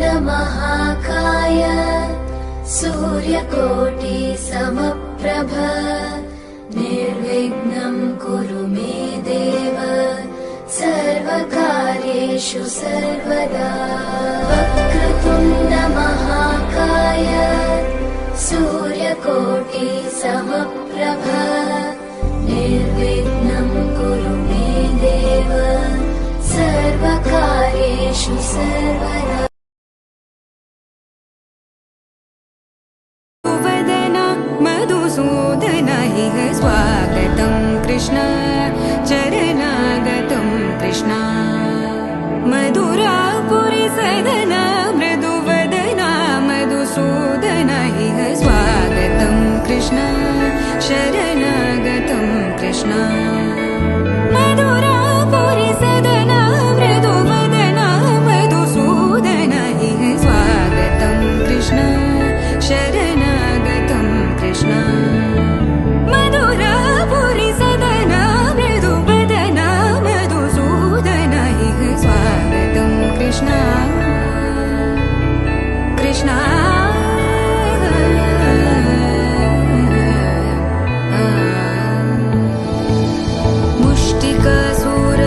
महाकाय सूर्यकोटि समप्रभ निर्विघ्नं कुरु मे देव सर्वकार्येषु सर्वदा। वक्रतुण्ड महाकाय सूर्यकोटि समप्रभ निर्विघ्नं कुरु मे देव सर्वकार्येषु सर्वदा। स्वागतं कृष्ण चरणागतं कृष्ण मधुरापुरी सदन मृदुवदना मधुसूदन इह स्वागतं कृष्ण शरणागतं कृष्ण मधुरापुरी सदन मृदुवदना मधुसूदन इह स्वागतं कृष्ण शरणागतं कृष्ण मधुरापुरी सदन मृदुवदना मधुसूदन इह स्वागतं कृष्ण कृष्ण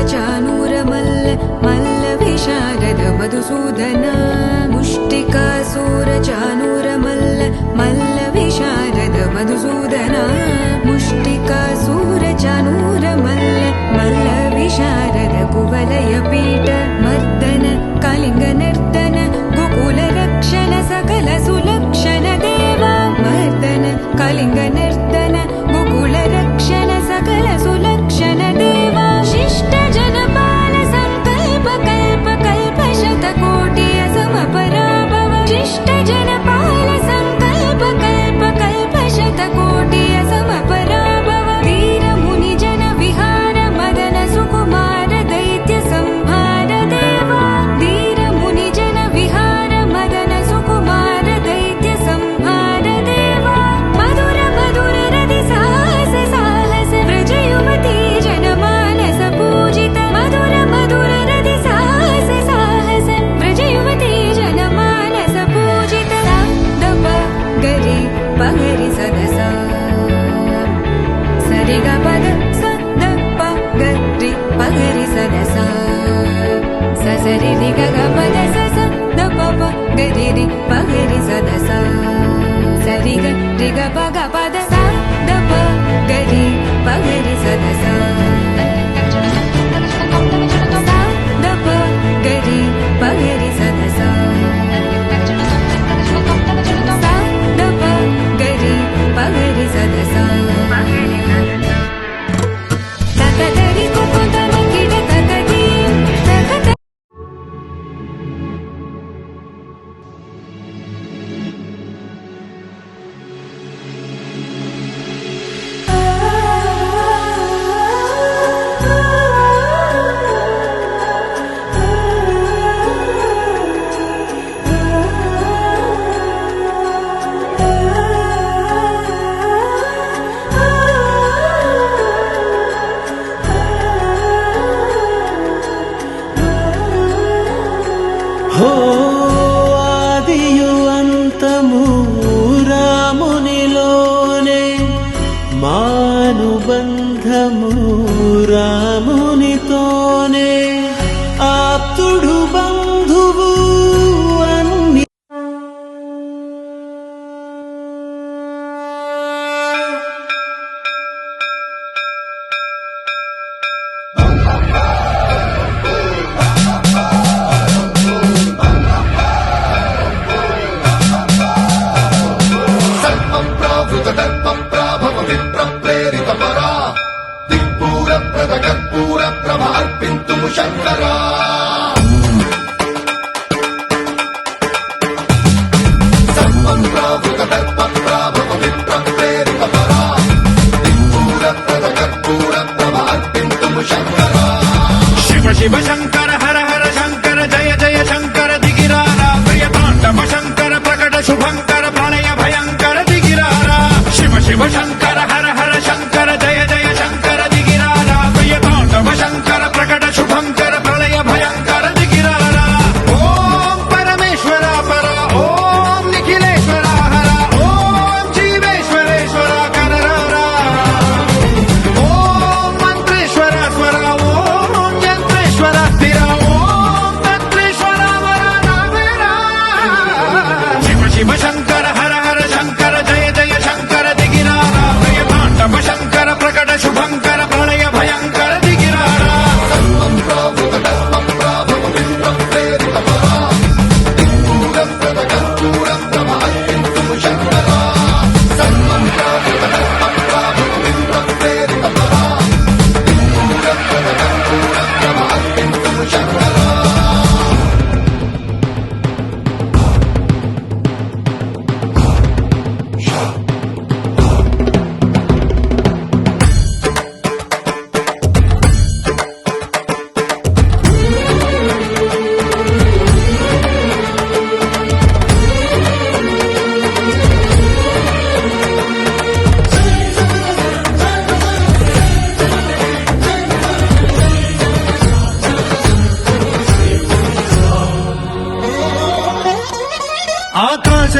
मुष्टिकासूरचानूरमल्ल मल्लविशारद मधुसूदन मुष्टिकासूरचानूरमल्ल मल्लविशारद मधुसूदन मुष्टिकासूरचानूरमल्ल मल्लविशारद कुवलयपीठ मर्दन कलिङ्गनर्तन गोकुलरक्षण सकल सुलक्षण देवा मर्दन कलिङ्गनर्तन गोकुलरक्षण सकल सुलक्षण देवा शिष्ट जनपाल संकल्प कल्प कल्प शतकोटि असमपराभव शिष्ट जनपाल संकल्प कल्प कल्प शतकोटि असमपराभव वीर मुनि जन विहार मदन सुकुमार दैत्य संहार देवा वीर मुनि जन विहार मदन सुकुमार दैत्य संहार देवा मधुर मधुर रति साहस साहस व्रज युवती जनमानस पूजित मधुर मधुर रति साहस साहस व्रज युवती जनमानस पूजित दप गरि पगरि सदस सरि ग पद स द प गरि पगरि सदस स सरि रि ग ग पद स स द प प गरि रि पगरि सदस सरि ग रि ग प ग पद स द प गरि पगरि सदस स द प गरि पगरि सदस स द प गरि पगरि सदस तकदरि कुकुतम किड तकदी तकद హో ఆదియు అంతము రామునిలోనే మానుబంధము రామునితోనే ఆప్తుడు బంధువు అన్ని శంకరా శివ శివ శంకర హర హర శంకర జయ జయ శంకర దిగిరారా ప్రియ తాండవ శంకర ప్రకట శుభంకర ప్రళయ భయంకర దిగిరారా శివ శివ శంకర హర హర శంకర జయ జయ శంకర దిగిరారా ప్రియ తాండవ శంకర ప్రకట శుభంకర ప్రళయ భయంకర దిగిరారా ఓం పరమేశ్వర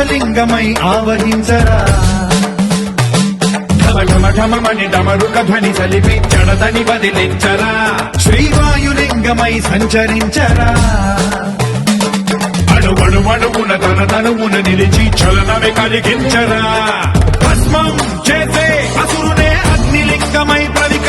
ఆకాశలింగమై ఆవహించరా ఢమఢమఢమని డమరుక ధ్వని చలిపి జడదని వదిలించరా శ్రీవాయులింగమై సంచరించరా అణువణువణువున తన తనువున నిలిచి చలనమే కలిగించరా భస్మం చేసే అసురునే అగ్నిలింగమై ప్రతి